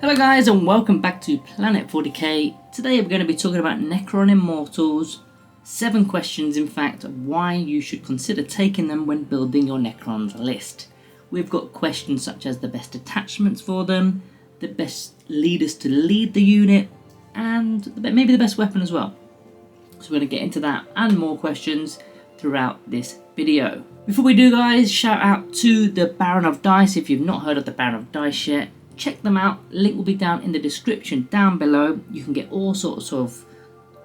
Hello guys and welcome back to Planet 40k. Today we're going to be talking about Necron Immortals. 7 questions in fact of why you should consider taking them when building your Necrons list. We've got questions such as the best attachments for them, the best leaders to lead the unit, and maybe the best weapon as well. So we're going to get into that and more questions throughout this video. Before we do guys, shout out to the Baron of Dice. If you've not heard of the Baron of Dice yet, check them out. Link will be down in the description down below. You can get all sorts of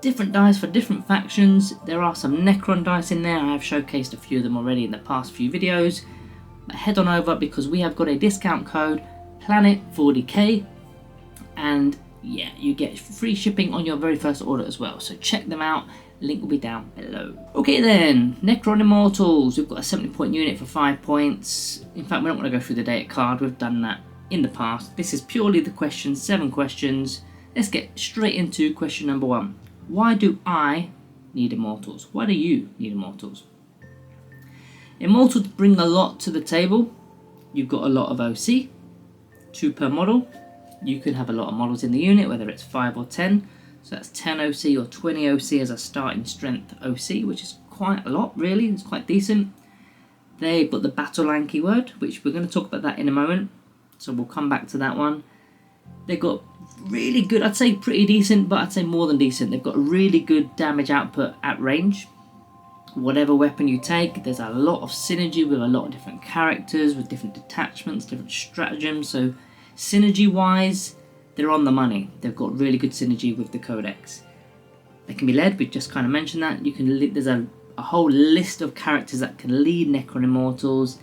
different dice for different factions. There are some Necron dice in there. I have showcased a few of them already in the past few videos. But head on over because we have got a discount code Planet40k, and yeah, you get free shipping on your very first order as well. So check them out. Link will be down below. Okay then, Necron Immortals. We've got a 70 point unit for 5 points. In fact, we're not going to go through the data card. We've done that in the past. This is purely the questions, 7 questions. Let's get straight into question number 1. Why do I need Immortals? Why do you need Immortals? Immortals bring a lot to the table. You've got a lot of OC, 2 per model. You can have a lot of models in the unit, whether it's 5 or 10. So that's 10 OC or 20 OC as a starting strength OC, which is quite a lot really. It's quite decent. They've got the battle line keyword, which we're going to talk about that in a moment. So we'll come back to that one. They've got really good, I'd say pretty decent, but I'd say more than decent. They've got really good damage output at range. Whatever weapon you take, there's a lot of synergy with a lot of different characters, with different detachments, different stratagems. So synergy wise, they're on the money. They've got really good synergy with the codex. They can be led, we just kind of mentioned that. You can there's a whole list of characters that can lead Necron Immortals.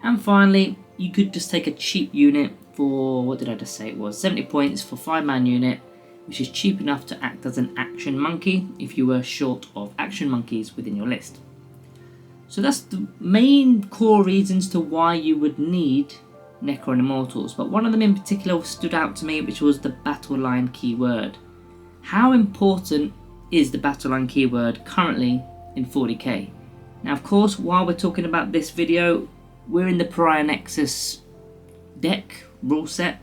And finally, you could just take a cheap unit for, what did I just say it was, 70 points for 5-man unit, which is cheap enough to act as an action monkey if you were short of action monkeys within your list. So that's the main core reasons to why you would need Necron Immortals, but one of them in particular stood out to me, which was the battle line keyword. How important is the battle line keyword currently in 40k? Now of course, while we're talking about this video, we're in the Pariah Nexus deck rule set,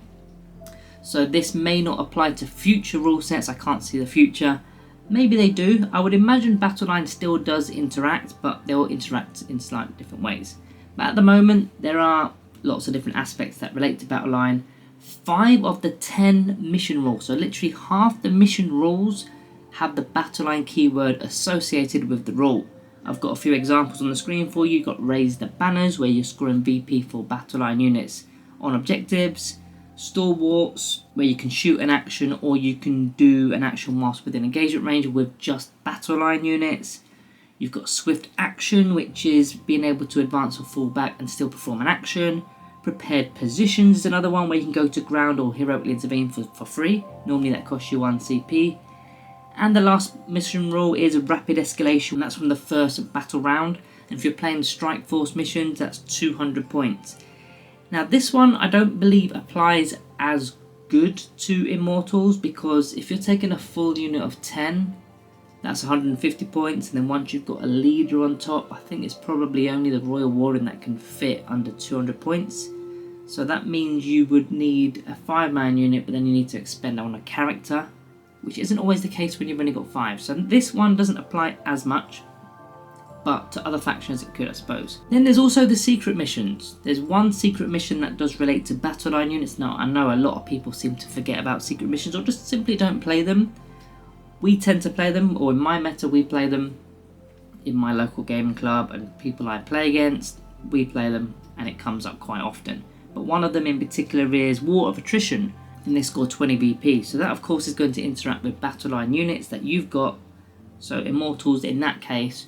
so this may not apply to future rule sets. I can't see the future. Maybe they do. I would imagine battle line still does interact, but they'll interact in slightly different ways. But at the moment, there are lots of different aspects that relate to battle line. 5 of the 10 mission rules, so literally half the mission rules, have the battle line keyword associated with the rule. I've got a few examples on the screen for you. You've got Raise the Banners, where you're scoring VP for battle line units on objectives. Stalwarts, where you can shoot an action or you can do an action whilst within engagement range with just battle line units. You've got Swift Action, which is being able to advance or fall back and still perform an action. Prepared Positions is another one where you can go to ground or heroically intervene for free. Normally that costs you 1 CP. And the last mission rule is Rapid Escalation. That's from the first battle round. And if you're playing Strike Force missions, that's 200 points. Now this one I don't believe applies as good to Immortals, because if you're taking a full unit of 10, that's 150 points, and then once you've got a leader on top, I think it's probably only the Royal Warden that can fit under 200 points. So that means you would need a 5-man unit, but then you need to expend on a character, which isn't always the case when you've only got 5. So this one doesn't apply as much, but to other factions it could, I suppose. Then there's also the secret missions. There's one secret mission that does relate to battle line units. Now I know a lot of people seem to forget about secret missions or just simply don't play them. We tend to play them, or in my meta we play them in my local gaming club, and people I play against, we play them, and it comes up quite often. But one of them in particular is War of Attrition, and they score 20 BP. So that of course is going to interact with battle line units that you've got. So Immortals in that case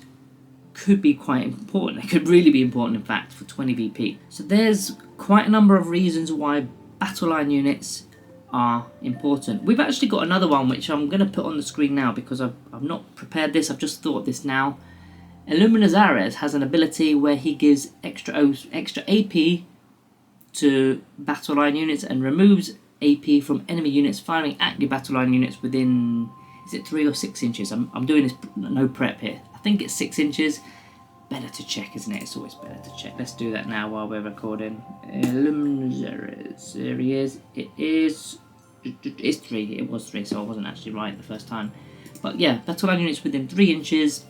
could be quite important. It could really be important in fact for 20 BP. So there's quite a number of reasons why battle line units are important. We've actually got another one which I'm going to put on the screen now because I've not prepared this, I've just thought of this now. Illumina Zarez has an ability where he gives extra AP to battle line units and removes AP from enemy units firing at your battle line units within, is it 3 or 6 inches? I'm doing this no prep here. I think it's 6 inches. Better to check, isn't it? It's always better to check. Let's do that now while we're recording. Illumina Zarez, there he is. It is It's 3, it was 3, so I wasn't actually right the first time. But yeah, battle line units within 3 inches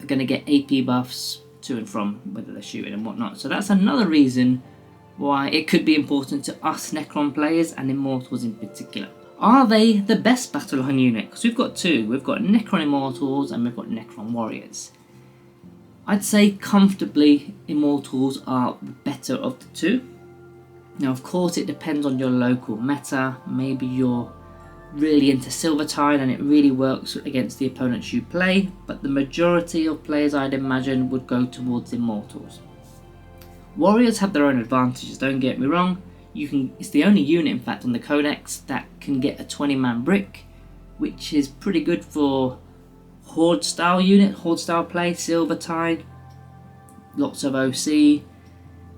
are going to get AP buffs to and from, whether they're shooting and whatnot. So that's another reason why it could be important to us Necron players and Immortals in particular. Are they the best battle line unit? Because we've got 2. We've got Necron Immortals and we've got Necron Warriors. I'd say comfortably Immortals are the better of the 2. Now of course it depends on your local meta. Maybe you're really into Silvertide and it really works against the opponents you play, but the majority of players I'd imagine would go towards Immortals. Warriors have their own advantages, don't get me wrong. It's the only unit in fact on the Codex that can get a 20-man brick, which is pretty good for Horde style unit, Horde style play, Silvertide, lots of OC.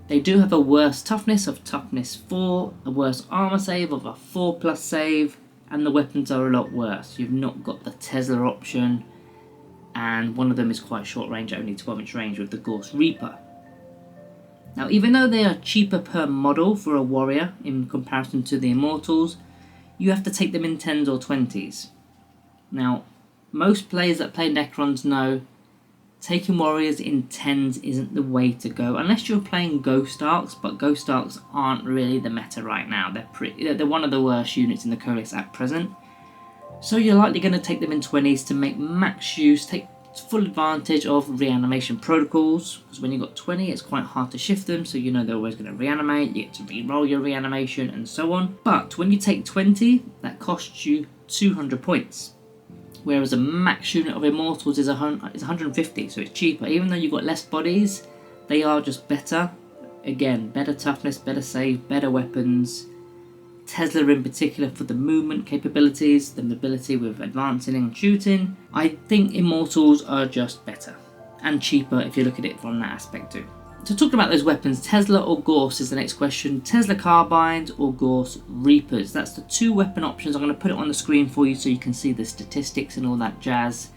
They do have a worse toughness of toughness 4, a worse armor save of a 4+ save, and the weapons are a lot worse. You've not got the Tesla option, and one of them is quite short range, only 12-inch range with the Ghost Reaper. Now even though they are cheaper per model for a warrior in comparison to the Immortals, you have to take them in 10s or 20s. Now most players that play Necrons know taking warriors in 10s isn't the way to go, unless you're playing Ghost Arcs, but Ghost Arcs aren't really the meta right now. They're one of the worst units in the Codex at present. So you're likely going to take them in 20s to make max use, take full advantage of reanimation protocols, because when you've got 20 it's quite hard to shift them, so you know they're always going to reanimate, you get to re-roll your reanimation and so on. But when you take 20, that costs you 200 points. Whereas a max unit of Immortals is 150, so it's cheaper. Even though you've got less bodies, they are just better. Again, better toughness, better save, better weapons. Tesla in particular for the movement capabilities, the mobility with advancing and shooting. I think Immortals are just better. And cheaper if you look at it from that aspect too. So talking about those weapons, Tesla or Gorse is the next question. Tesla Carbines or Gorse Reapers. That's the 2 weapon options. I'm going to put it on the screen for you so you can see the statistics and all that jazz.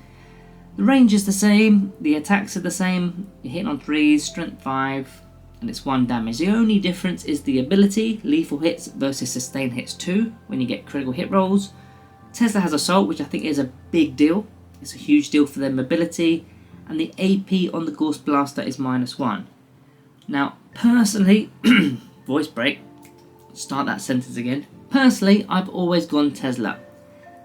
The range is the same, the attacks are the same. You're hitting on 3s, strength 5, and it's 1 damage. The only difference is the ability, lethal hits versus sustained hits 2 when you get critical hit rolls. Tesla has Assault, which I think is a big deal. It's a huge deal for their mobility, and the AP on the Gorse Blaster is -1. Now, personally, voice break, start that sentence again. Personally, I've always gone Tesla.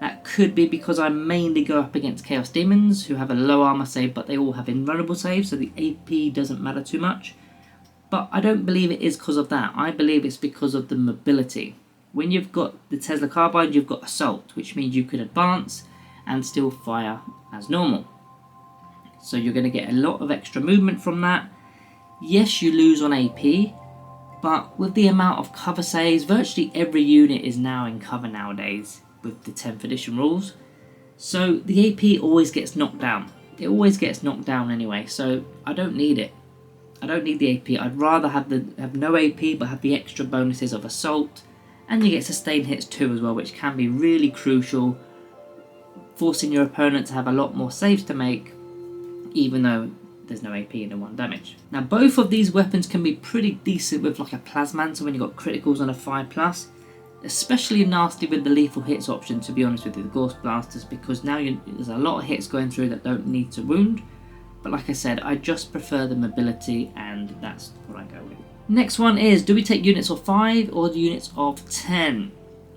That could be because I mainly go up against Chaos Demons, who have a low armor save, but they all have invulnerable saves, so the AP doesn't matter too much. But I don't believe it is because of that. I believe it's because of the mobility. When you've got the Tesla Carbine, you've got Assault, which means you can advance and still fire as normal. So you're going to get a lot of extra movement from that. Yes, you lose on AP, but with the amount of cover saves, virtually every unit is now in cover nowadays with the 10th edition rules. So the AP always gets knocked down. It always gets knocked down anyway, so I don't need it. I don't need the AP. I'd rather have no AP but have the extra bonuses of Assault, and you get sustained hits too as well, which can be really crucial, forcing your opponent to have a lot more saves to make, even though there's no AP and 1 damage. Now both of these weapons can be pretty decent with like a Plasmantle when you've got criticals on a 5+, especially nasty with the lethal hits option, to be honest with you, the Ghost Blasters, because now there's a lot of hits going through that don't need to wound. But like I said, I just prefer the mobility, and that's what I go with. Next one is, do we take units of 5 or the units of 10?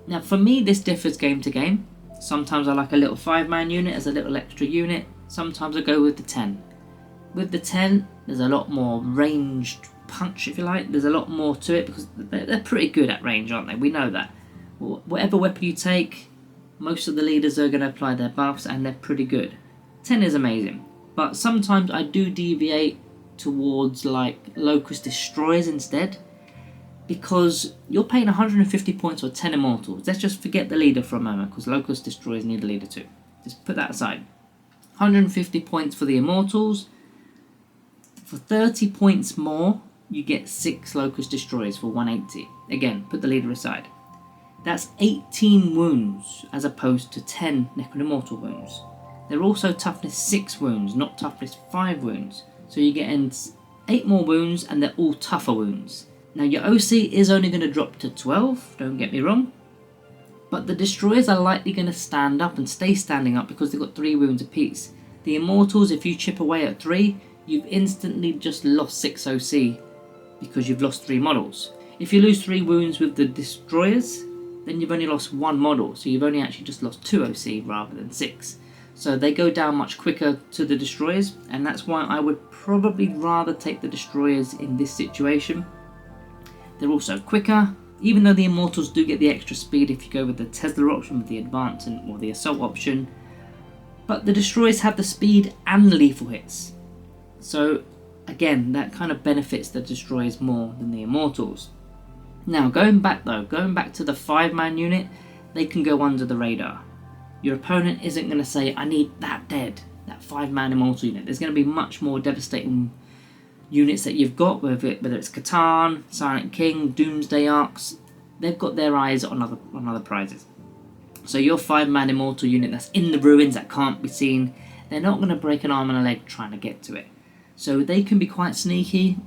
Now for me this differs game to game. Sometimes I like a little 5-man unit as a little extra unit, sometimes I go with the 10. With the 10, there's a lot more ranged punch, if you like. There's a lot more to it because they're pretty good at range, aren't they? We know that. Whatever weapon you take, most of the leaders are going to apply their buffs and they're pretty good. 10 is amazing. But sometimes I do deviate towards like Locust Destroyers instead, because you're paying 150 points for 10 Immortals. Let's just forget the leader for a moment, because Locust Destroyers need a leader too. Just put that aside. 150 points for the Immortals. For 30 points more, you get 6 Locust Destroyers for 180. Again, put the leader aside. That's 18 wounds as opposed to 10 Necron Immortal wounds. They're also toughness 6 wounds, not toughness 5 wounds. So you're getting 8 more wounds and they're all tougher wounds. Now your OC is only going to drop to 12, don't get me wrong. But the destroyers are likely going to stand up and stay standing up because they've got 3 wounds apiece. The immortals, if you chip away at 3, you've instantly just lost 6 OC because you've lost 3 models. If you lose 3 wounds with the destroyers, then you've only lost 1 model, so you've only actually just lost 2 OC rather than 6. So they go down much quicker to the destroyers, and that's why I would probably rather take the destroyers in this situation. They're also quicker, even though the immortals do get the extra speed if you go with the Tesla option with the advance or the assault option. But the destroyers have the speed and the lethal hits. So again, that kind of benefits the destroyers more than the immortals. Now going back to the 5-man unit, they can go under the radar. Your opponent isn't going to say, I need that dead, that 5-man immortal unit. There's going to be much more devastating units that you've got, whether it's Catan, Silent King, Doomsday Arcs. They've got their eyes on other prizes. So your 5-man immortal unit that's in the ruins that can't be seen, they're not going to break an arm and a leg trying to get to it. So they can be quite sneaky.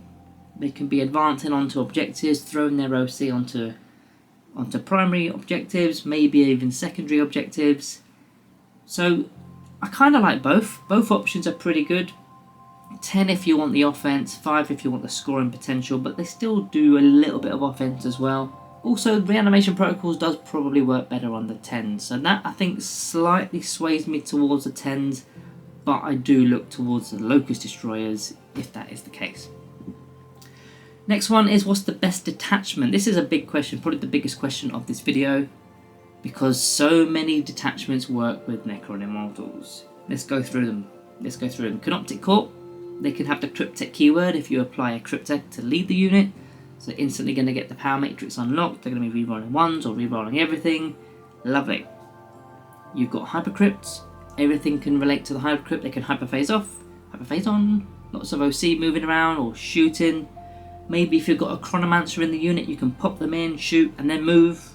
They can be advancing onto objectives, throwing their OC onto primary objectives, maybe even secondary objectives. So I kind of like both. Both options are pretty good. 10 if you want the offense, 5 if you want the scoring potential, but they still do a little bit of offense as well. Also, reanimation protocols does probably work better on the 10s, so that I think slightly sways me towards the 10s, but I do look towards the Locust Destroyers if that is the case. Next one is, what's the best detachment? This is a big question, probably the biggest question of this video, because so many detachments work with Necron Immortals. Let's go through them. Canoptic Corp, they can have the Cryptek keyword if you apply a Cryptek to lead the unit. So they're instantly going to get the power matrix unlocked. They're going to be rerolling 1s or rerolling everything. Lovely. You've got Hypercrypts. Everything can relate to the Hypercrypt. They can hyperphase off, hyperphase on. Lots of OC moving around or shooting. Maybe if you've got a Chronomancer in the unit, you can pop them in, shoot, and then move.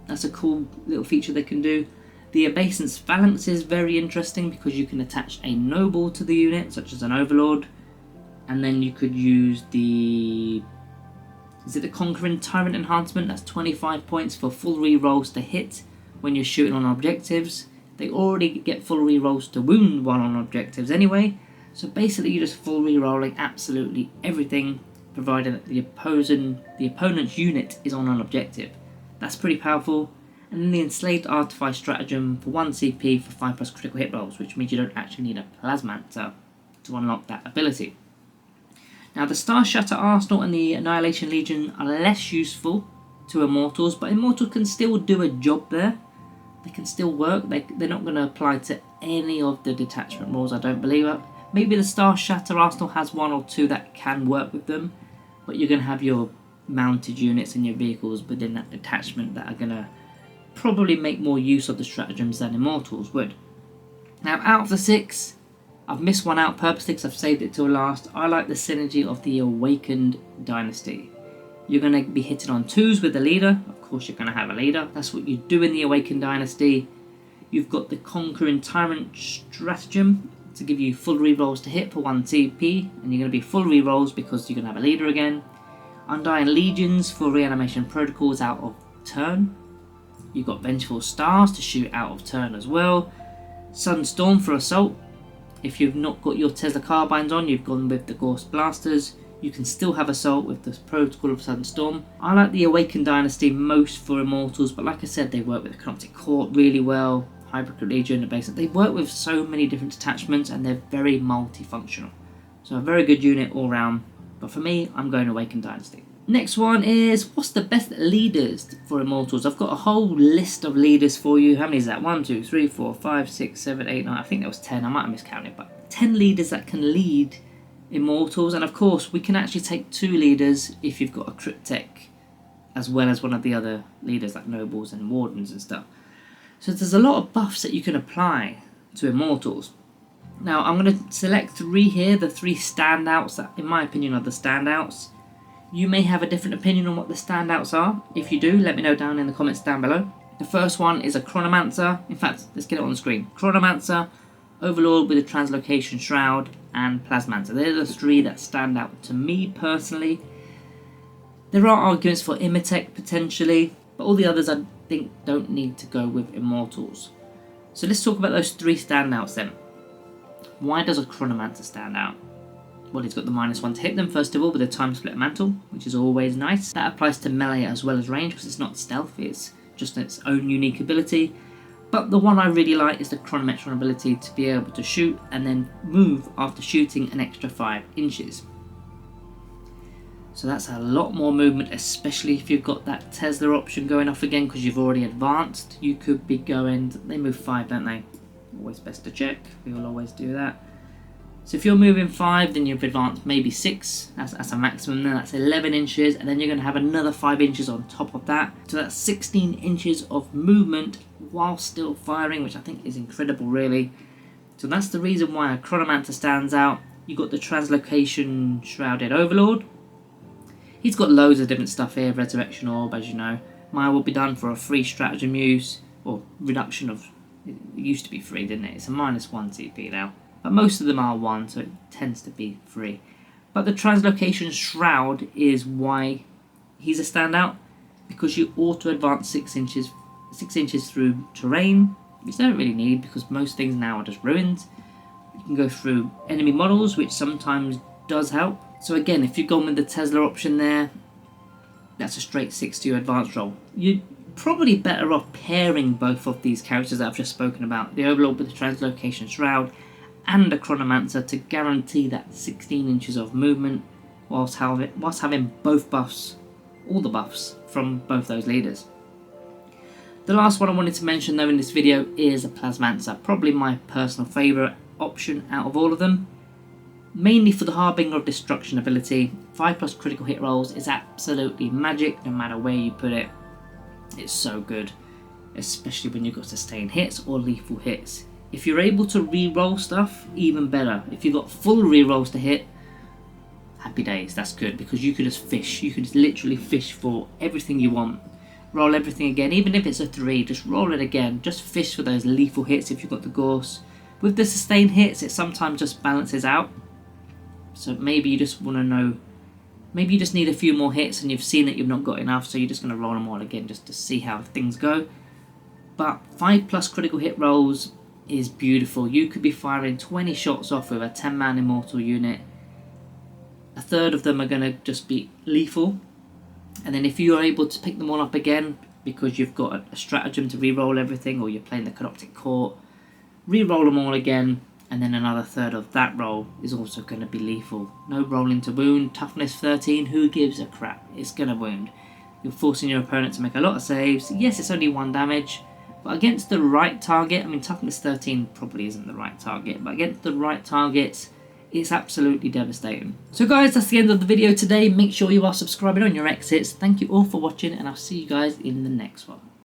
That's a cool little feature they can do. The Obeisance Phalanx is very interesting because you can attach a Noble to the unit, such as an Overlord. And then you could use the... Is it the Conquering Tyrant enhancement? That's 25 points for full rerolls to hit when you're shooting on objectives. They already get full rerolls to wound while on objectives anyway. So basically you're just full rerolling absolutely everything, provided that the opponent's unit is on an objective. That's pretty powerful. And then the Enslaved Artifice stratagem for 1 CP for 5+ critical hit rolls, which means you don't actually need a Plasmancer to unlock that ability. Now the Star Shatter Arsenal and the Annihilation Legion are less useful to Immortals, but Immortals can still do a job there. They can still work. They're not going to apply to any of the detachment rules, I don't believe it. Maybe the Star Shatter Arsenal has 1 or 2 that can work with them, but you're going to have your mounted units and your vehicles within that detachment that are going to probably make more use of the stratagems than Immortals would. Now out of the 6, I've missed one out purposely because I've saved it till last. I like the synergy of the Awakened Dynasty. You're going to be hitting on 2s with the leader. Of course you're going to have a leader. That's what you do in the Awakened Dynasty. You've got the Conquering Tyrant stratagem to give you full rerolls to hit for 1 TP, and you're going to be full rerolls because you're going to have a leader again. Undying Legions for reanimation protocols out of turn. You've got Vengeful Stars to shoot out of turn as well. Sunstorm for assault. If you've not got your Tesla carbines on, you've gone with the Ghost Blasters, you can still have assault with the protocol of Sunstorm. I like the Awakened Dynasty most for Immortals, but like I said, they work with the Canoptic Court really well. Hypercrypt Legion, the basic. They work with so many different detachments and they're very multifunctional. So a very good unit all round, but for me, I'm going Awakened Dynasty. Next one is, what's the best leaders for Immortals? I've got a whole list of leaders for you. How many is that? 1, 2, 3, 4, 5, 6, 7, 8, 9. I think that was 10. I might have miscounted, but 10 leaders that can lead Immortals. And of course, we can actually take 2 leaders if you've got a Cryptek, as well as one of the other leaders like Nobles and Wardens and stuff. So there's a lot of buffs that you can apply to Immortals. Now, I'm going to select 3 here, the 3 standouts that, in my opinion, are the standouts. You may have a different opinion on what the standouts are. If you do, let me know down in the comments down below. The first one is a Chronomancer. In fact, let's get it on the screen. Chronomancer, Overlord with a Translocation Shroud, and Plasmancer. They're the 3 that stand out to me personally. There are arguments for Imitech potentially, but all the others are think don't need to go with Immortals. So let's talk about those 3 standouts then. Why does a Chronomancer stand out? Well, he's got the -1 to hit them first of all with a time split mantle, which is always nice. That applies to melee as well as range because it's not stealth, it's just its own unique ability. But the one I really like is the Chronometron ability to be able to shoot and then move after shooting an extra 5 inches. So that's a lot more movement, especially if you've got that Tesla option going off again because you've already advanced. You could be going, they move 5, don't they? Always best to check, we will always do that. So if you're moving 5, then you've advanced maybe 6, that's a maximum then, that's 11 inches, and then you're going to have another 5 inches on top of that. So that's 16 inches of movement while still firing, which I think is incredible really. So that's the reason why a Chronomancer stands out. You've got the Translocation Shrouded Overlord. He's got loads of different stuff here, Resurrection Orb as you know. Mine will be done for a free stratagem use, or reduction of, it used to be free didn't it? It's a -1 TP now. But most of them are 1, so it tends to be free. But the Translocation Shroud is why he's a standout, because you auto-advance 6 inches through terrain, which you don't really need because most things now are just ruins. You can go through enemy models, which sometimes does help. So again, if you're going with the Tesla option there, that's a straight 6 to your advanced roll. You're probably better off pairing both of these characters that I've just spoken about, the Overlord with the Translocation Shroud, and a Chronomancer to guarantee that 16 inches of movement whilst having both buffs, all the buffs from both those leaders. The last one I wanted to mention though in this video is a Plasmancer, probably my personal favourite option out of all of them. Mainly for the Harbinger of Destruction ability, 5+ critical hit rolls is absolutely magic no matter where you put it. It's so good, especially when you've got sustained hits or lethal hits. If you're able to re-roll stuff, even better. If you've got full re-rolls to hit, happy days, that's good because you could just fish. You could just literally fish for everything you want. Roll everything again, even if it's a 3, just roll it again. Just fish for those lethal hits if you've got the Gorse. With the sustained hits, it sometimes just balances out. So maybe you just want to know, maybe you just need a few more hits and you've seen that you've not got enough, so you're just going to roll them all again just to see how things go. But 5+ critical hit rolls is beautiful. You could be firing 20 shots off with a 10-man immortal unit. A third of them are going to just be lethal, and then if you are able to pick them all up again because you've got a stratagem to re-roll everything, or you're playing the Canoptic Court, re-roll them all again, and then another third of that roll is also going to be lethal. No rolling to wound, toughness 13, who gives a crap, it's going to wound. You're forcing your opponent to make a lot of saves. Yes, it's only 1 damage, but against the right target, I mean toughness 13 probably isn't the right target, but against the right targets, it's absolutely devastating. So guys, that's the end of the video today. Make sure you are subscribing on your exits. Thank you all for watching, and I'll see you guys in the next one.